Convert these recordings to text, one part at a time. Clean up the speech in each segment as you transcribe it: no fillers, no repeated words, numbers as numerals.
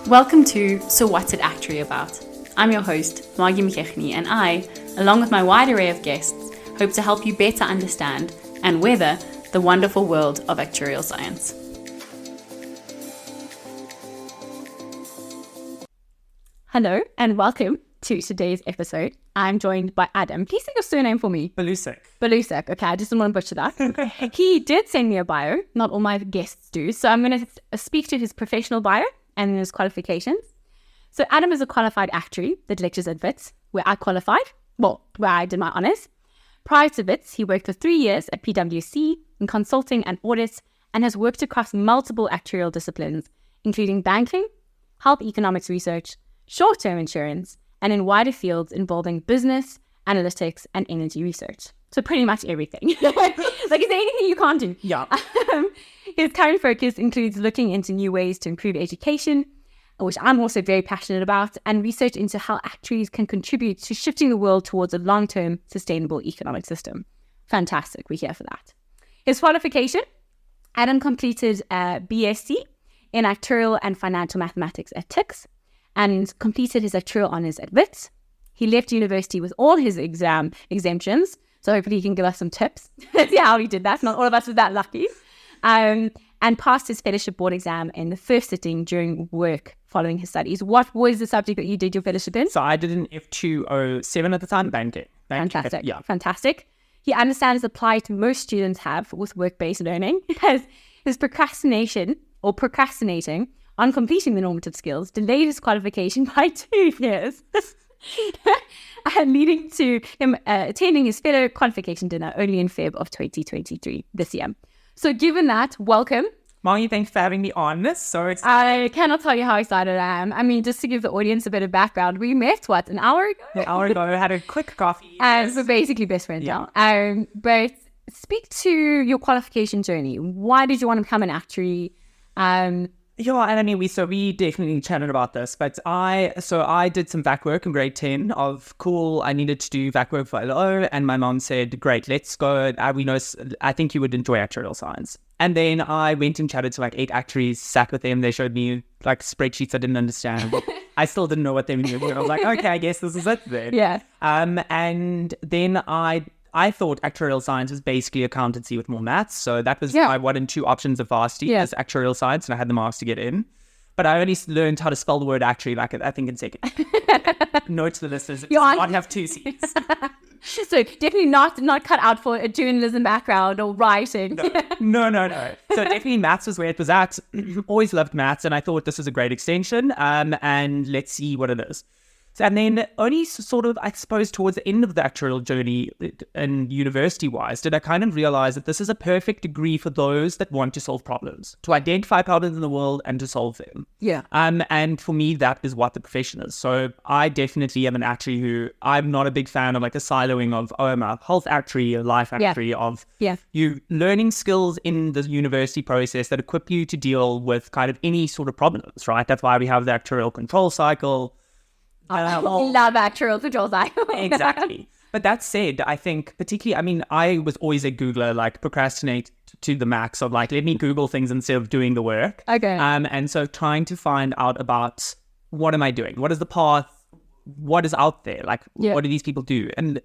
Welcome to So What's It Actuary About? I'm your host, Margie McKechnie, and I, along with my wide array of guests, hope to help you better understand and weather the wonderful world of actuarial science. Hello and welcome to today's episode. I'm joined by Adam. Please say your surname for me. Balusik. Balusik. Okay, I just didn't want to butcher that. He did send me a bio. Not all my guests do. So I'm going to speak to his professional bio and his qualifications. So Adam is a qualified actuary that lectures at WITS, where I did my honours. Prior to WITS, he worked for 3 years at PwC in consulting and audit and has worked across multiple actuarial disciplines, including banking, health economics research, short-term insurance, and in wider fields involving business, analytics, and energy research. So pretty much everything. Like, is there anything you can't do? Yeah. His current focus includes looking into new ways to improve education, which I'm also very passionate about, and research into how actuaries can contribute to shifting the world towards a long-term sustainable economic system. Fantastic. We're here for that. His qualification, Adam completed a BSc in Actuarial and Financial Mathematics at TICS and completed his actuarial honours at WITS. He left university with all his exam exemptions, so hopefully he can give us some tips. See how he did that. Not all of us were that lucky. And passed his fellowship board exam in the first sitting during work following his studies. What was the subject that you did your fellowship in? So I did an F207 at the time, banking. Fantastic. Yeah. Fantastic. He understands the plight most students have with work-based learning. His procrastinating on completing the normative skills delayed his qualification by 2 years, and leading to him attending his fellow qualification dinner only in Feb of 2023, this year. So given that, welcome. Margie, thanks for having me on this. So excited. I cannot tell you how excited I am. I mean, just to give the audience a bit of background, we met, an hour ago? An hour ago, I had a quick coffee. So basically best friends now. But speak to your qualification journey. Why did you want to become an actuary? Yeah, and I mean, we definitely chatted about this, but I did some VAC work in grade 10 of cool. I needed to do VAC work for LO, and my mom said, great, let's go. I think you would enjoy actuarial science. And then I went and chatted to like 8 actuaries, sat with them. They showed me like spreadsheets I didn't understand. I still didn't know what they meant. I was like, okay, I guess this is it then. Yeah. And then I thought actuarial science was basically accountancy with more maths. So that was my 1 and 2 options of varsity as actuarial science, and I had the marks to get in. But I only learned how to spell the word actuary, like I think in second. Note to the listeners, it does not have 2 C's. So definitely not cut out for a journalism background or writing. No. So definitely maths was where it was at. Always loved maths, and I thought this was a great extension. And let's see what it is. And then only sort of, I suppose, towards the end of the actuarial journey and university-wise, did I kind of realize that this is a perfect degree for those that want to solve problems, to identify problems in the world and to solve them. Yeah. And for me, that is what the profession is. So I definitely am an actuary who, I'm not a big fan of like the siloing of, I'm a health actuary, a life actuary, of you learning skills in the university process that equip you to deal with kind of any sort of problems, right? That's why we have the actuarial control cycle. I love actuarial control cycle. Exactly. But that said, I think particularly, I was always a Googler, like procrastinate to the max of like, let me Google things instead of doing the work. Okay. And so trying to find out about what am I doing? What is the path? What is out there? Like, what do these people do? And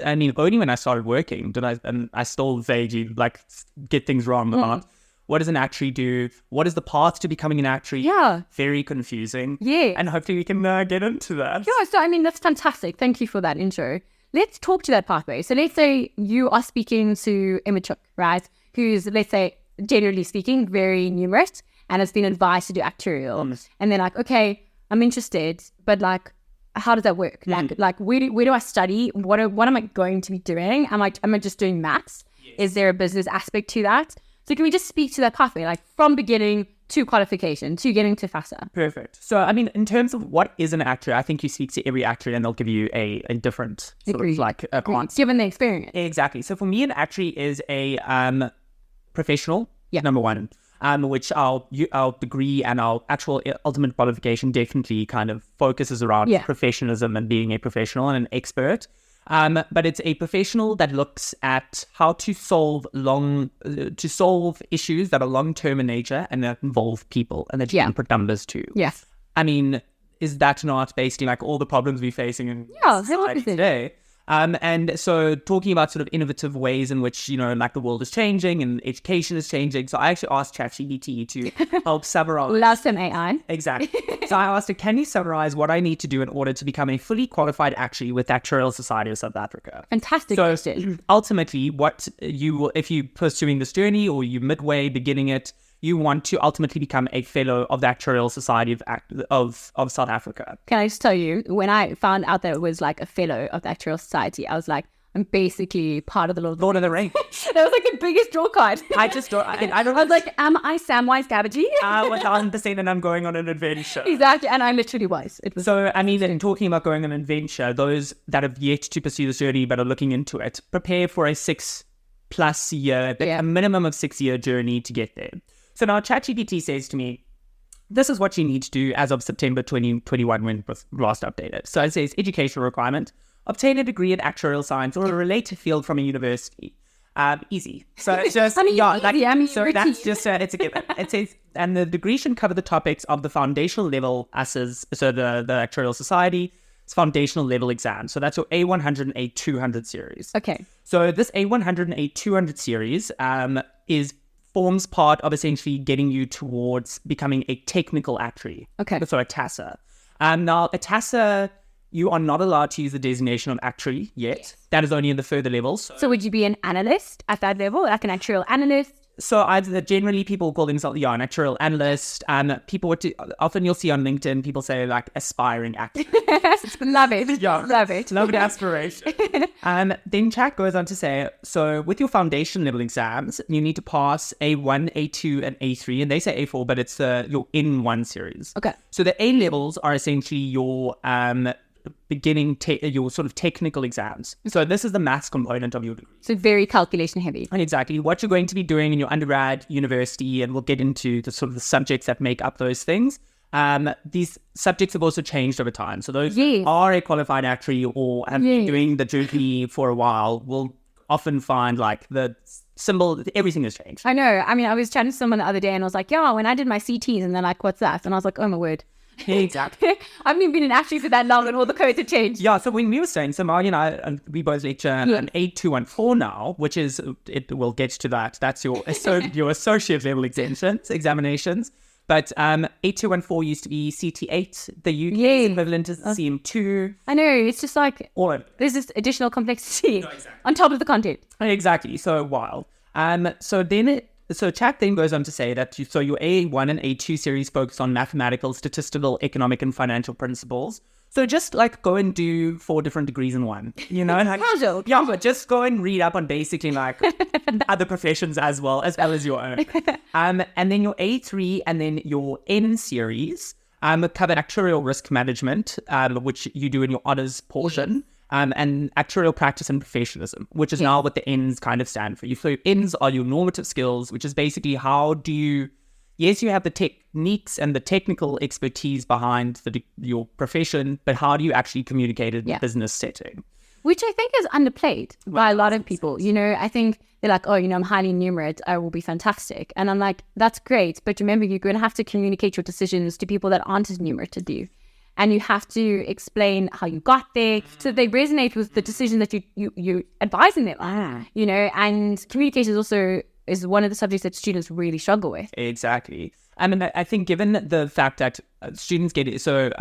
I mean, only when I started working did I still vaguely like get things wrong about what does an actuary do? What is the path to becoming an actuary? Yeah. Very confusing. Yeah. And hopefully we can get into that. Yeah, so I mean, that's fantastic. Thank you for that intro. Let's talk to that pathway. So let's say you are speaking to Emma Chook, right? Who's, let's say, generally speaking, very numerate and has been advised to do actuarial. And they're like, okay, I'm interested, but like, how does that work? Like where do I study? What am I going to be doing? Am I just doing maths? Yes. Is there a business aspect to that? So can we just speak to that pathway, like from beginning to qualification, to getting to FASA? Perfect. So, I mean, in terms of what is an actuary, I think you speak to every actuary and they'll give you a different sort of like a concept. Given the experience. Exactly. So for me, an actuary is a professional, number one, which our degree and our actual ultimate qualification definitely kind of focuses around professionalism and being a professional and an expert. But it's a professional that looks at how to solve issues that are long-term in nature and that involve people and that you can put numbers to. Yes. I mean, is that not basically like all the problems we're facing in society 100%. today? And so talking about sort of innovative ways in which, like the world is changing and education is changing. So I actually asked ChatGPT to help summarize. Love some AI. Exactly. So I asked her, can you summarize what I need to do in order to become a fully qualified actuary with Actuarial Society of South Africa? Fantastic So question. ultimately, what you will, if you're pursuing this journey or you're midway beginning it, you want to ultimately become a fellow of the Actuarial Society of South Africa. Can I just tell you, when I found out that it was like a fellow of the Actuarial Society, I was like, I'm basically part of the Lord of the Rings. That was like the biggest draw card. I just don't. I don't. I was like, am I Samwise Gamgee? 1,000%, and I'm going on an adventure. Exactly, and I literally was. It was So, I mean, in talking about going on an adventure, those that have yet to pursue this journey but are looking into it, prepare for a 6+ year, a minimum of 6-year journey to get there. So now ChatGPT says to me, this is what you need to do as of September 2021 when it was last updated. So it says educational requirement, obtain a degree in actuarial science or a related field from a university. Easy. So it's just, so that's just, it's a given. It says, and the degree should cover the topics of the foundational level so the Actuarial Society, it's foundational level exam. So that's your A100 and A200 series. Okay. So this A100 and A200 series forms part of essentially getting you towards becoming a technical actuary. Okay. So a TASA. Now, a TASA, you are not allowed to use the designation of actuary yet. Yes. That is only in the further levels. So would you be an analyst at that level, like an actuarial analyst? So generally people call themselves an actuarial analyst, and people often you'll see on LinkedIn people say like aspiring actuary. Love it. Yeah, love it. Love the aspiration. Then Chat goes on to say, so with your foundation level exams, you need to pass A1, A2, and A3, and they say A4, but it's your N1 series. Okay. So the A levels are essentially your your sort of technical exams. So this is the maths component of your degree. So very calculation heavy. Exactly. What you're going to be doing in your undergrad, university, and we'll get into the sort of the subjects that make up those things. These subjects have also changed over time. So those are a qualified actuary or have been doing the journey for a while will often find like the symbol, everything has changed. I know. I mean, I was chatting to someone the other day and I was like, yeah, when I did my CTs, and they're like, what's that? And I was like, oh my word. Exactly. I haven't even been an actuary for that long and all the codes have changed. Yeah, so when we were saying, so Margie and I, we both lecture an 8214 now, which is, we'll get to that. That's your associate level examinations. But 8214 used to be CT8, the UK equivalent is CM2. I know, it's just like, there's this additional complexity on top of the content. Exactly, so wild. So Chat then goes on to say that your A1 and A2 series focus on mathematical, statistical, economic, and financial principles. So just like go and do 4 different degrees in one, like, yeah, but just go and read up on basically like other professions as well as your own. And then your A3 and then your N series cover actuarial risk management, which you do in your honors portion. And actuarial practice and professionalism, which is now what the N's kind of stand for. So your N's are your normative skills, which is basically how do you, you have the techniques and the technical expertise behind your profession, but how do you actually communicate it in a business setting? Which I think is underplayed by a lot of people. I think they're like, I'm highly numerate, I will be fantastic. And I'm like, that's great. But remember, you're going to have to communicate your decisions to people that aren't as numerate as you. And you have to explain how you got there so they resonate with the decision that you're advising them on, and communication is one of the subjects that students really struggle with. Exactly. I mean, I think given the fact that students get it, so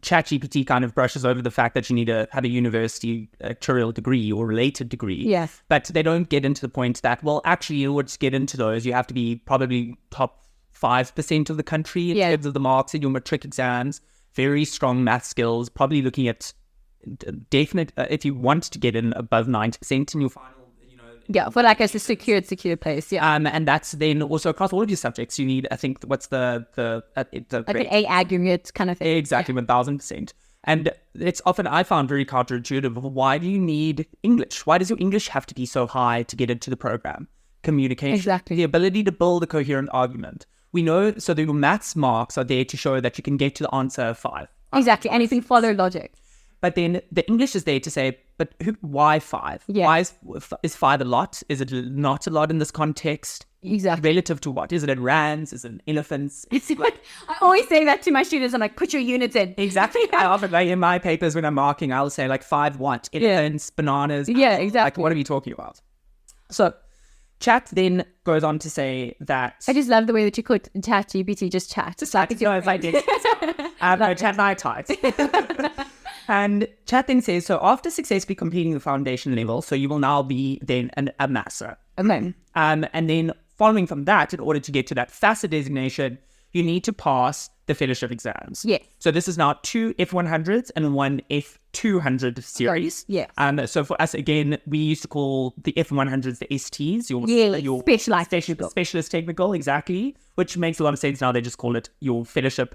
ChatGPT kind of brushes over the fact that you need to have a university actuarial degree or related degree. Yes. But they don't get into the point that, well, actually, in order to get into those, you have to be probably top 5% of the country in terms of the marks in your matric exams, very strong math skills, probably looking at definite, if you want to get in above 90% in your final, for like a secure place, and that's then also across all of your subjects, you need, I think, what's the like an A aggregate kind of thing. Exactly, 1,000%. And it's often, I found very counterintuitive, why do you need English? Why does your English have to be so high to get into the program? Communication. Exactly. The ability to build a coherent argument. We know, so the maths marks are there to show that you can get to the answer 5. Exactly, and you can follow logic. But then the English is there to say, but why 5? Yeah. Why is 5 a lot? Is it not a lot in this context? Exactly. Relative to what? Is it in rands? Is it in elephants? It's like, I always say that to my students. I'm like, put your units in. exactly. I often, like, in my papers when I'm marking, I'll say like 5 what? Elephants, bananas. Yeah, exactly. Like, what are we talking about? So chat then goes on to say that... I just love the way that you could chat GPT, just chat. Just like no, I did. No, chat and I typed. And chat then says, so after successfully completing the foundation level, so you will now be then a master. Okay. And then following from that, in order to get to that FASA designation, you need to pass the fellowship exams. Yes. So this is now 2 F100s and 1 F200 series. Yes. So for us, again, we used to call the F100s the STs, your specialist technical, exactly, which makes a lot of sense now. They just call it your fellowship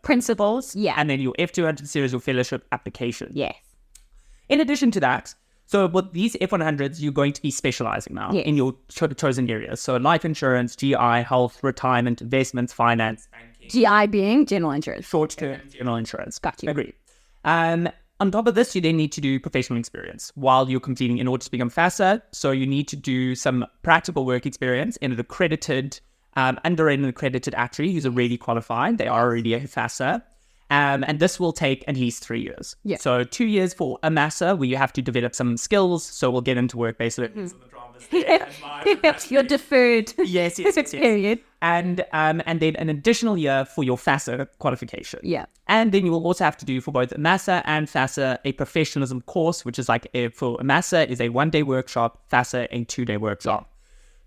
principles. Yeah. And then your F200 series, your fellowship application. Yes. In addition to that, so with these F100s, you're going to be specializing now in your chosen areas. So life insurance, GI, health, retirement, investments, finance, banking. GI being general insurance. Short-term general insurance. Got you. Agreed. On top of this, you then need to do professional experience while you're completing in order to become FASA. So you need to do some practical work experience in an accredited, under an accredited actuary who's already qualified. They are already a FASA. And this will take at least 3 years. Yeah. So 2 years for a master where you have to develop some skills. So we'll get into work-based learning. You're deferred. Yes. Period. And then an additional year for your FASA qualification. Yeah. And then you will also have to do for both MASA and FASA a professionalism course, which is like for MASA is a 1-day workshop, FASA a 2-day workshop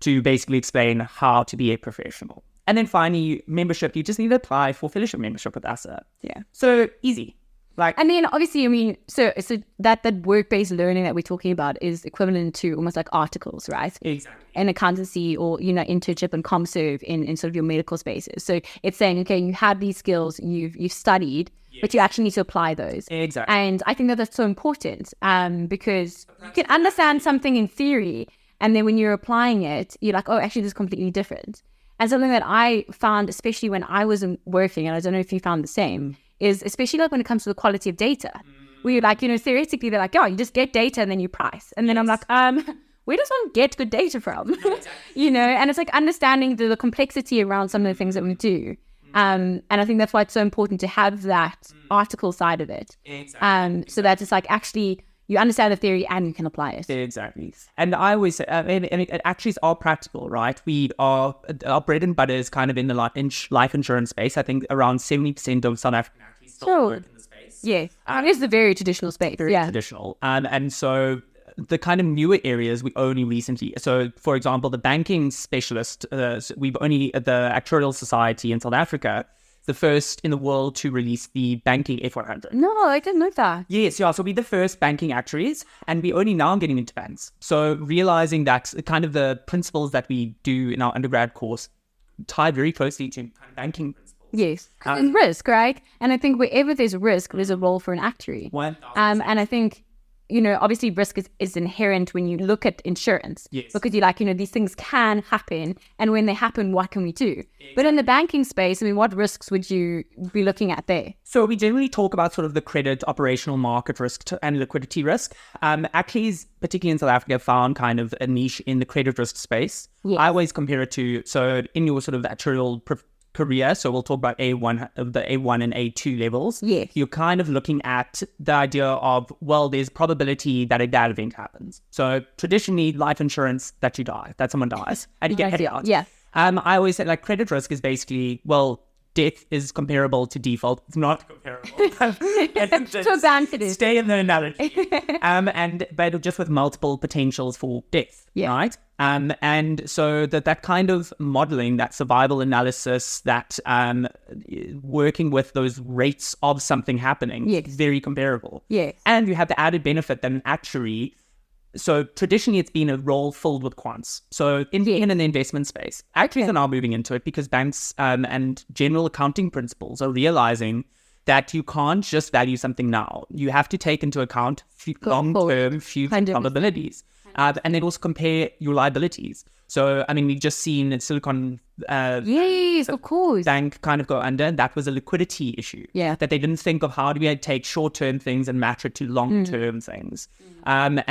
to basically explain how to be a professional. And then finally, membership, you just need to apply for fellowship membership with ASA. Yeah. So easy. And then obviously, I mean, so that work-based learning that we're talking about is equivalent to almost like articles, right? Exactly. In accountancy or, internship and ComServe in sort of your medical spaces. So it's saying, okay, you have these skills, you've studied, but you actually need to apply those. Exactly. And I think that that's so important because you can understand something in theory, and then when you're applying it, you're like, oh, actually, this is completely different. And something that I found, especially when I was working, and I don't know if you found the same, is especially like when it comes to the quality of data. Where you're like, theoretically, they're like, oh, you just get data and then you price. And then I'm like, where does one get good data from? And it's like understanding the complexity around some of the things that we do. And I think that's why it's so important to have that article side of it. Exactly. So that it's like actually you understand the theory and you can apply it. Exactly. And I always say, actuaries are practical, right? Our bread and butter is kind of in the life insurance space. I think around 70% of South African actuaries still work in the space. Yeah. It is a very traditional space. Very traditional. And so the kind of newer areas we only recently, so for example, the banking specialist, the Actuarial Society in South Africa, the first in the world to release the banking F100. No, I didn't know that. Yes, so we're the first banking actuaries, and we're only now getting into banks. So realizing that kind of the principles that we do in our undergrad course tie very closely to banking principles. Yes, and risk, right? And I think wherever there's risk, there's a role for an actuary. 1,000%. And I think, obviously risk is inherent when you look at insurance. Yes. Because you're like, these things can happen. And when they happen, what can we do? Exactly. But in the banking space, I mean, what risks would you be looking at there? So we generally talk about sort of the credit, operational market risk and liquidity risk. Actuaries, particularly in South Africa, found kind of a niche in the credit risk space. Yes. I always compare it to, so in your sort of actuarial career, so we'll talk about the A1 and A2 levels. Yes. You're kind of looking at the idea of, well, there's probability that a bad event happens. So traditionally, life insurance, that you die, that someone dies, and you get paid out. Yeah. I always say, like, credit risk is basically, well, death is comparable to default. It's not comparable. So bad it is. Stay in the analogy. But just with multiple potentials for death, right? And so that kind of modeling, that survival analysis, that working with those rates of something happening is very comparable. Yes. And you have the added benefit that an actuary, so traditionally it's been a role filled with quants. So in the investment space, actuaries are now moving into it because banks and general accounting principles are realizing that you can't just value something now. You have to take into account long-term future probabilities. And then also compare your liabilities. So, I mean, we've just seen Silicon yes, of course. Bank kind of go under. That was a liquidity issue. Yeah. That they didn't think of how do we take short-term things and match it to long-term things. And